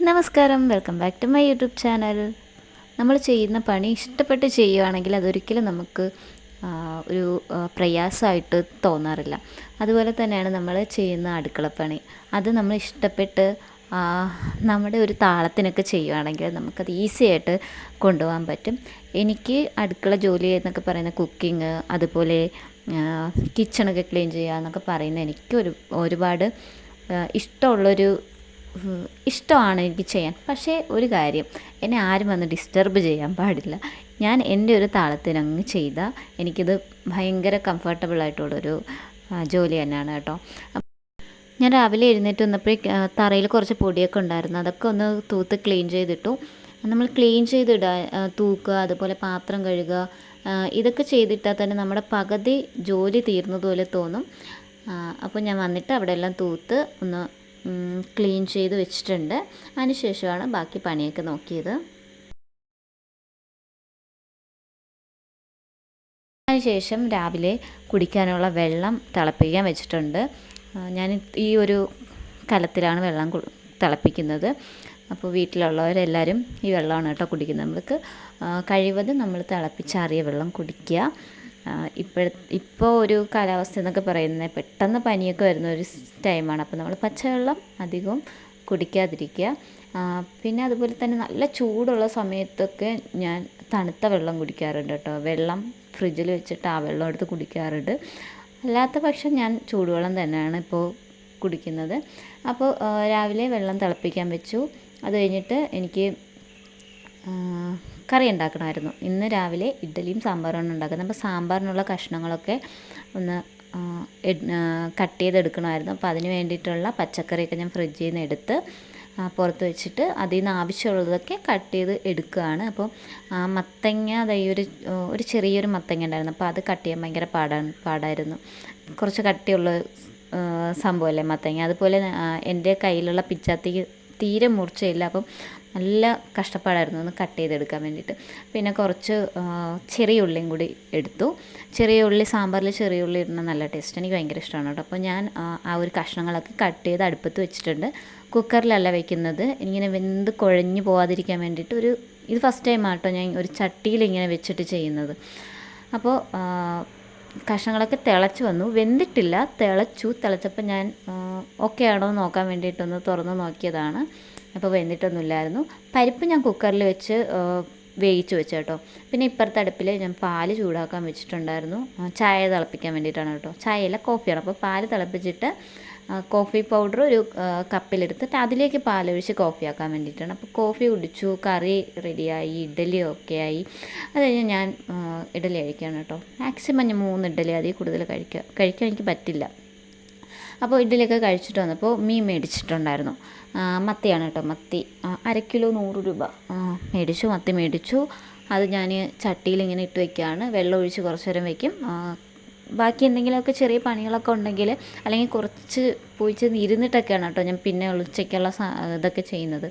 നമസ്കാരം, welcome back to my YouTube channel. നമ്മൾ ചെയ്യുന്ന പണി ഇഷ്ടപ്പെട്ട് ചെയ്യുകയാണെങ്കിൽ അതൊരിക്കലും നമുക്ക് ഒരു പ്രയാസമായിട്ട് തോന്നാറില്ല. അതുപോലെ തന്നെയാണ് നമ്മൾ ചെയ്യുന്ന അടുക്കളപ്പണി. അത് നമ്മൾ ഇഷ്ടപ്പെട്ട് നമ്മുടെ ഒരു താളത്തിനൊക്കെ ചെയ്യുകയാണെങ്കിൽ നമുക്കത് ഈസി ആയിട്ട് കൊണ്ടുപോകാൻ പറ്റും. എനിക്ക് അടുക്കള ജോലി എന്നൊക്കെ പറയുന്ന കുക്കിങ്, അതുപോലെ കിച്ചണൊക്കെ ക്ലീൻ ചെയ്യുക എന്നൊക്കെ പറയുന്നത് എനിക്ക് ഒരുപാട് ഇഷ്ടമാണ് എനിക്ക് ചെയ്യാൻ. പക്ഷേ ഒരു കാര്യം, എന്നെ ആരും വന്ന് ഡിസ്റ്റർബ് ചെയ്യാൻ പാടില്ല. ഞാൻ എൻ്റെ ഒരു താളത്തിനങ്ങ് ചെയ്താൽ എനിക്കിത് ഭയങ്കര കംഫർട്ടബിളായിട്ടുള്ളൊരു ജോലി തന്നെയാണ് കേട്ടോ. ഞാൻ രാവിലെ എഴുന്നേറ്റ് വന്നപ്പോഴേ തറയിൽ കുറച്ച് പൊടിയൊക്കെ ഉണ്ടായിരുന്നു. അതൊക്കെ ഒന്ന് തൂത്ത് ക്ലീൻ ചെയ്തിട്ടു. നമ്മൾ ക്ലീൻ ചെയ്തിടുക, തൂക്കുക, അതുപോലെ പാത്രം കഴുകുക, ഇതൊക്കെ ചെയ്തിട്ടാൽ തന്നെ നമ്മുടെ പകുതി ജോലി തീർന്നതുപോലെ തോന്നും. അപ്പോൾ ഞാൻ വന്നിട്ട് അവിടെ എല്ലാം തൂത്ത് ഒന്ന് ക്ലീൻ ചെയ്ത് വെച്ചിട്ടുണ്ട്. അതിനുശേഷമാണ് ബാക്കി പണിയൊക്കെ നോക്കിയത്. അതിനുശേഷം രാവിലെ കുടിക്കാനുള്ള വെള്ളം തിളപ്പിക്കാൻ വെച്ചിട്ടുണ്ട്. ഞാൻ ഈ ഒരു കലത്തിലാണ് വെള്ളം തിളപ്പിക്കുന്നത്. അപ്പോൾ വീട്ടിലുള്ളവരെല്ലാവരും ഈ വെള്ളമാണ് കേട്ടോ കുടിക്കുന്നത്. നമ്മൾക്ക് കഴിവതും നമ്മൾ തിളപ്പിച്ചാറിയ വെള്ളം കുടിക്കുക. ഇപ്പോൾ ഒരു കാലാവസ്ഥ എന്നൊക്കെ പറയുന്നത് പെട്ടെന്ന് പനിയൊക്കെ വരുന്ന ഒരു ടൈമാണ്. അപ്പോൾ നമ്മൾ പച്ചവെള്ളം അധികവും കുടിക്കാതിരിക്കുക. പിന്നെ അതുപോലെ തന്നെ നല്ല ചൂടുള്ള സമയത്തൊക്കെ ഞാൻ തണുത്ത വെള്ളം കുടിക്കാറുണ്ട് കേട്ടോ. വെള്ളം ഫ്രിഡ്ജിൽ വെച്ചിട്ട് ആ വെള്ളം എടുത്ത് കുടിക്കാറുണ്ട്. അല്ലാത്ത പക്ഷം ഞാൻ ചൂടുവെള്ളം തന്നെയാണ് ഇപ്പോൾ കുടിക്കുന്നത്. അപ്പോൾ രാവിലെ വെള്ളം തിളപ്പിക്കാൻ വെച്ചു. അത് കഴിഞ്ഞിട്ട് എനിക്ക് കറി ഉണ്ടാക്കണമായിരുന്നു. ഇന്ന് രാവിലെ ഇഡ്ഡലിയും സാമ്പാറുമാണ് ഉണ്ടാക്കുന്നത്. അപ്പോൾ സാമ്പാറിനുള്ള കഷ്ണങ്ങളൊക്കെ ഒന്ന് കട്ട് ചെയ്തെടുക്കണമായിരുന്നു. അപ്പോൾ അതിന് വേണ്ടിയിട്ടുള്ള പച്ചക്കറിയൊക്കെ ഞാൻ ഫ്രിഡ്ജിൽ നിന്ന് എടുത്ത് പുറത്ത് വെച്ചിട്ട് അതിൽ നിന്ന് ആവശ്യമുള്ളതൊക്കെ കട്ട് ചെയ്ത് എടുക്കുകയാണ്. അപ്പോൾ മത്തങ്ങ, അതായത് ഒരു ചെറിയൊരു മത്തങ്ങ ഉണ്ടായിരുന്നു. അപ്പോൾ അത് കട്ട് ചെയ്യാൻ ഭയങ്കര പാടായിരുന്നു. കുറച്ച് കട്ടിയുള്ള സംഭവമല്ലേ മത്തങ്ങ. അതുപോലെ എൻ്റെ കയ്യിലുള്ള പിച്ചാത്തിക്ക് തീരെ മൂർച്ചയില്ല. അപ്പം നല്ല കഷ്ടപ്പാടായിരുന്നു ഒന്ന് കട്ട് ചെയ്തെടുക്കാൻ വേണ്ടിയിട്ട്. പിന്നെ കുറച്ച് ചെറിയ ഉള്ളിയും കൂടി എടുത്തു. ചെറിയ ഉള്ളി, സാമ്പാറിൽ ചെറിയ ഉള്ളി ഇടുന്ന നല്ല ടേസ്റ്റ്, എനിക്ക് ഭയങ്കര ഇഷ്ടമാണ് കേട്ടോ. അപ്പോൾ ഞാൻ ആ ഒരു കഷ്ണങ്ങളൊക്കെ കട്ട് ചെയ്ത് അടുപ്പത്ത് വെച്ചിട്ടുണ്ട്. കുക്കറിലല്ല വെക്കുന്നത്, ഇങ്ങനെ വെന്ത് കുഴഞ്ഞു പോകാതിരിക്കാൻ വേണ്ടിയിട്ട്. ഇത് ഫസ്റ്റ് ടൈമാണ് കേട്ടോ ഞാൻ ഒരു ചട്ടിയിൽ ഇങ്ങനെ വെച്ചിട്ട് ചെയ്യുന്നത്. അപ്പോൾ കഷ്ണങ്ങളൊക്കെ തിളച്ച് വന്നു, വെന്തിട്ടില്ല, തിളച്ചപ്പോൾ ഞാൻ ഓക്കെ ആണോ എന്ന് നോക്കാൻ വേണ്ടിയിട്ടൊന്ന് തുറന്ന് നോക്കിയതാണ്. അപ്പോൾ വെന്തിട്ടൊന്നുമില്ലായിരുന്നു. പരിപ്പ് ഞാൻ കുക്കറിൽ വെച്ച് വേവിച്ച് വെച്ചു കേട്ടോ. പിന്നെ ഇപ്പുറത്തെ അടുപ്പിൽ ഞാൻ പാല് ചൂടാക്കാൻ വെച്ചിട്ടുണ്ടായിരുന്നു. ചായ തിളപ്പിക്കാൻ വേണ്ടിയിട്ടാണ് കേട്ടോ. ചായയല്ല, കോഫിയാണ്. അപ്പോൾ പാല് തിളപ്പിച്ചിട്ട് കോഫി പൗഡർ ഒരു കപ്പിലെടുത്തിട്ട് അതിലേക്ക് പാലൊഴിച്ച് കോഫി ആക്കാൻ വേണ്ടിയിട്ടാണ്. അപ്പോൾ കോഫി കുടിച്ചു, കറി റെഡിയായി, ഇഡ്ഡലി ഒക്കെ ആയി. അത് കഴിഞ്ഞ് ഞാൻ ഇഡ്ഡലി കഴിക്കുകയാണ് കേട്ടോ. മാക്സിമം ഞാൻ 3 ഇഡ്ഡലി, അതിൽ കൂടുതൽ കഴിക്കാൻ എനിക്ക് പറ്റില്ല. അപ്പോൾ ഇഡ്ഡലിയൊക്കെ കഴിച്ചിട്ട് വന്നപ്പോൾ മീൻ മേടിച്ചിട്ടുണ്ടായിരുന്നു. മത്തിയാണ് കേട്ടോ. മത്തി 1/2 കിലോ 100 രൂപ മത്തി മേടിച്ചു. അത് ഞാൻ ചട്ടിയിൽ ഇങ്ങനെ ഇട്ട് വയ്ക്കുകയാണ്. വെള്ളം ഒഴിച്ച് കുറച്ച് നേരം വയ്ക്കും. ബാക്കി എന്തെങ്കിലുമൊക്കെ ചെറിയ പണികളൊക്കെ ഉണ്ടെങ്കിൽ, അല്ലെങ്കിൽ കുറച്ച് പോയിച്ച് ഇരുന്നിട്ടൊക്കെയാണ് കേട്ടോ ഞാൻ പിന്നെ ഉച്ചയ്ക്കുള്ള ഇതൊക്കെ ചെയ്യുന്നത്.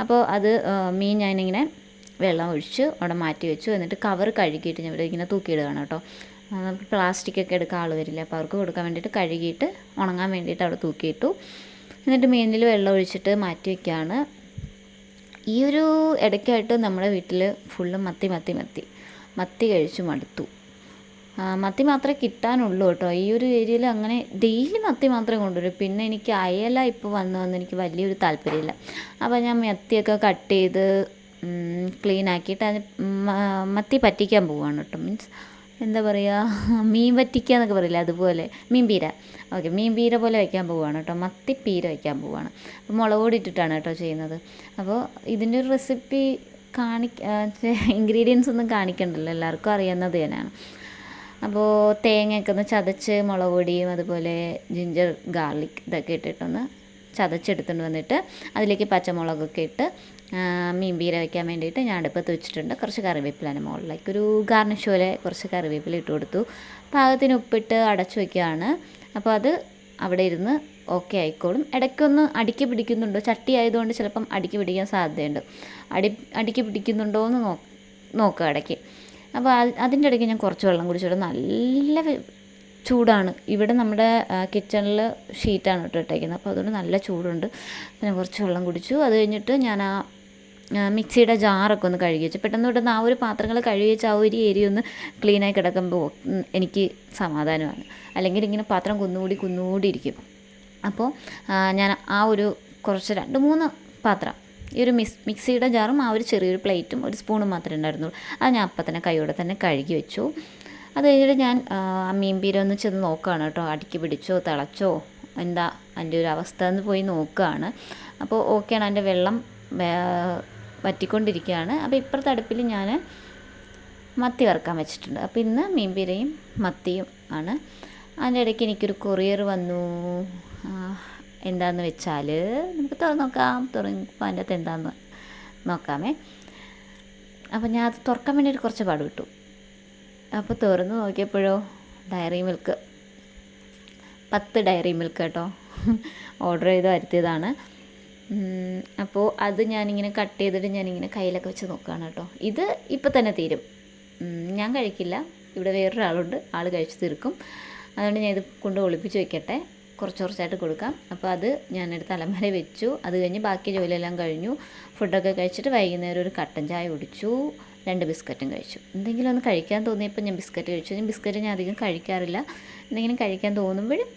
അപ്പോൾ അത് മീൻ ഞാനിങ്ങനെ വെള്ളം ഒഴിച്ച് അവിടെ മാറ്റി വെച്ചു. എന്നിട്ട് കവർ കഴുകിയിട്ട് ഞാൻ ഇവിടെ ഇങ്ങനെ തൂക്കിയിടുകയാണ് കേട്ടോ. പ്ലാസ്റ്റിക്കൊക്കെ എടുക്കാൻ ആൾ വരില്ല, അപ്പോൾ അവർക്ക് കൊടുക്കാൻ വേണ്ടിയിട്ട് കഴുകിയിട്ട് ഉണങ്ങാൻ വേണ്ടിയിട്ട് അവിടെ തൂക്കിയിട്ടു. എന്നിട്ട് മീനിൽ വെള്ളം ഒഴിച്ചിട്ട് മാറ്റി വയ്ക്കുകയാണ്. ഈ ഒരു ഇടയ്ക്കായിട്ട് നമ്മുടെ വീട്ടിൽ ഫുള്ള് മത്തി കഴിച്ച് മടുത്തു. മത്തി മാത്രമേ കിട്ടാനുള്ളൂ കേട്ടോ. ഈ ഒരു ഏരിയയിൽ അങ്ങനെ ഡെയിലി മത്തി മാത്രമേ കൊണ്ടുവരൂ. പിന്നെ എനിക്ക് അയല ഇപ്പോൾ വന്ന് എനിക്ക് വലിയൊരു താല്പര്യമില്ല. അപ്പോൾ ഞാൻ മത്തിയൊക്കെ കട്ട് ചെയ്ത് ക്ലീൻ ആക്കിയിട്ട് അത് മത്തി പറ്റിക്കാൻ പോവുകയാണ് കേട്ടോ. മീൻസ് എന്താ പറയുക, മീൻ വറ്റിക്കുക എന്നൊക്കെ പറയില്ല, അതുപോലെ മീൻപീര. ഓക്കെ, മീൻപീര പോലെ വയ്ക്കാൻ പോവുകയാണ് കേട്ടോ. മത്തിപ്പീര വയ്ക്കാൻ പോവുകയാണ്. അപ്പോൾ മുളക് പൊടി ഇട്ടിട്ടാണ് കേട്ടോ ചെയ്യുന്നത്. അപ്പോൾ ഇതിൻ്റെ ഒരു റെസിപ്പി ഇൻഗ്രീഡിയൻസ് ഒന്നും കാണിക്കണ്ടല്ലോ, എല്ലാവർക്കും അറിയാവുന്നത് തന്നെയാണ്. അപ്പോൾ തേങ്ങയൊക്കെ ഒന്ന് ചതച്ച്, മുളക് പൊടിയും അതുപോലെ ജിഞ്ചർ ഗാർലിക് ഇതൊക്കെ ഇട്ടിട്ടൊന്ന് ചതച്ചെടുത്തുകൊണ്ട് വന്നിട്ട് അതിലേക്ക് പച്ചമുളകൊക്കെ ഇട്ട് മീൻപീര വയ്ക്കാൻ വേണ്ടിയിട്ട് ഞാൻ അടുപ്പത്ത് വെച്ചിട്ടുണ്ട്. കുറച്ച് കറിവേപ്പിലാണ് മുകളിലേക്ക് ഒരു ഗാർണിഷ് പോലെ കുറച്ച് കറിവേപ്പില ഇട്ട് കൊടുത്തു. പാകത്തിന് ഉപ്പിട്ട് അടച്ചു വയ്ക്കുകയാണ്. അപ്പോൾ അത് അവിടെ ഇരുന്ന് ഓക്കെ ആയിക്കോളും. ഇടയ്ക്കൊന്ന് അടുക്കി പിടിക്കുന്നുണ്ടോ, ചട്ടി ആയതുകൊണ്ട് ചിലപ്പം അടുക്കി പിടിക്കാൻ സാധ്യതയുണ്ട്. അടുക്കി പിടിക്കുന്നുണ്ടോ എന്ന് നോക്കുക ഇടയ്ക്ക്. അപ്പോൾ അതിൻ്റെ ഇടയ്ക്ക് ഞാൻ കുറച്ച് വെള്ളം കുടിച്ചിട്ട് നല്ല ചൂടാണ്. ഇവിടെ നമ്മുടെ കിച്ചണിൽ ഷീറ്റാണ് ഇട്ടിട്ടേക്കുന്നത്, അപ്പോൾ അതുകൊണ്ട് നല്ല ചൂടുണ്ട്. പിന്നെ കുറച്ച് വെള്ളം കുടിച്ചു. അത് കഴിഞ്ഞിട്ട് ഞാൻ ആ മിക്സിയുടെ ജാറൊക്കെ ഒന്ന് കഴുകി വെച്ചു. പെട്ടെന്ന് പെട്ടെന്ന് ആ ഒരു പാത്രങ്ങൾ കഴുകി വെച്ച് ആ ഒരു ഏരിയ ഒന്ന് ക്ലീനായി കിടക്കുമ്പോൾ എനിക്ക് സമാധാനമാണ്. അല്ലെങ്കിൽ ഇങ്ങനെ പാത്രം കുന്നുകൂടി ഇരിക്കും. അപ്പോൾ ഞാൻ ആ ഒരു കുറച്ച് 2-3 പാത്രം, ഈ ഒരു മിക്സിയുടെ ജാറും ആ ഒരു ചെറിയൊരു പ്ലേറ്റും ഒരു സ്പൂണും മാത്രമേ ഉണ്ടായിരുന്നുള്ളൂ. അത് ഞാൻ അപ്പം തന്നെ കൈയോടെ തന്നെ കഴുകി വെച്ചു. അത് കഴിഞ്ഞിട്ട് ഞാൻ മീൻപീര ഒന്ന് ചെന്ന് നോക്കുകയാണ് കേട്ടോ, അടുക്കി പിടിച്ചോ തിളച്ചോ എന്താ അതിൻ്റെ ഒരു അവസ്ഥ എന്ന് പോയി നോക്കുകയാണ്. അപ്പോൾ ഓക്കെയാണ്, അതിൻ്റെ വെള്ളം വറ്റിക്കൊണ്ടിരിക്കുകയാണ്. അപ്പോൾ ഇപ്പുറത്തെ അടുപ്പിൽ ഞാൻ മത്തി വറുക്കാൻ വെച്ചിട്ടുണ്ട്. അപ്പോൾ ഇന്ന് മീൻപീരയും മത്തിയും ആണ്. അതിൻ്റെ ഇടയ്ക്ക് എനിക്കൊരു കൊറിയർ വന്നു. എന്താണെന്ന് വെച്ചാൽ നമുക്ക് തുറന്നപ്പോൾ അതിൻ്റെ അകത്ത് എന്താണെന്ന് നോക്കാമേ. അപ്പോൾ ഞാൻ അത് തുറക്കാൻ വേണ്ടിയിട്ട് കുറച്ച് പാടുപെട്ടു. അപ്പോൾ തുറന്ന് നോക്കിയപ്പോഴോ ഡയറി മിൽക്ക്, 10 ഡയറി മിൽക്ക് കേട്ടോ, ഓർഡർ ചെയ്ത് വരുത്തിയതാണ്. അപ്പോൾ അത് ഞാനിങ്ങനെ കട്ട് ചെയ്തിട്ട് ഞാനിങ്ങനെ കയ്യിലൊക്കെ വെച്ച് നോക്കുകയാണ് കേട്ടോ. ഇത് ഇപ്പം തന്നെ തീരും, ഞാൻ കഴിക്കില്ല, ഇവിടെ വേറൊരാളുണ്ട്, ആൾ കഴിച്ച് തീർക്കും. അതുകൊണ്ട് ഞാൻ ഇത് കൊണ്ട് ഒളിപ്പിച്ച് വെക്കട്ടെ, കുറച്ചായിട്ട് കൊടുക്കാം. അപ്പോൾ അത് ഞാനെടുത്ത് അലമാര വെച്ചു. അത് കഴിഞ്ഞ് ബാക്കി ജോലിയെല്ലാം കഴിഞ്ഞു. ഫുഡൊക്കെ കഴിച്ചിട്ട് വൈകുന്നേരം ഒരു കട്ടൻ ചായ കുടിച്ചു, 2 ബിസ്ക്കറ്റും കഴിച്ചു. എന്തെങ്കിലും ഒന്ന് കഴിക്കാൻ തോന്നിയപ്പോൾ ഞാൻ ബിസ്ക്കറ്റ് കഴിച്ചു. ബിസ്ക്കറ്റ് ഞാൻ അധികം കഴിക്കാറില്ല, എന്തെങ്കിലും കഴിക്കാൻ തോന്നുമ്പോഴും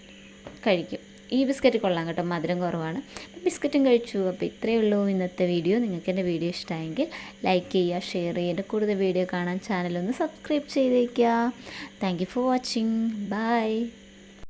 കഴിക്കും. ഈ ബിസ്ക്കറ്റ് കൊള്ളാം കേട്ടോ, മധുരം കുറവാണ്. ബിസ്ക്കറ്റും കഴിച്ചു. അപ്പോൾ ഇത്രയേ ഉള്ളൂ ഇന്നത്തെ വീഡിയോ. നിങ്ങൾക്ക് എൻ്റെ വീഡിയോ ഇഷ്ടമായെങ്കിൽ ലൈക്ക് ചെയ്യുക, ഷെയർ ചെയ്യുക. എൻ്റെ കൂടുതൽ വീഡിയോ കാണാൻ ചാനലൊന്ന് സബ്സ്ക്രൈബ് ചെയ്തേക്കുക. Thank you for watching. By.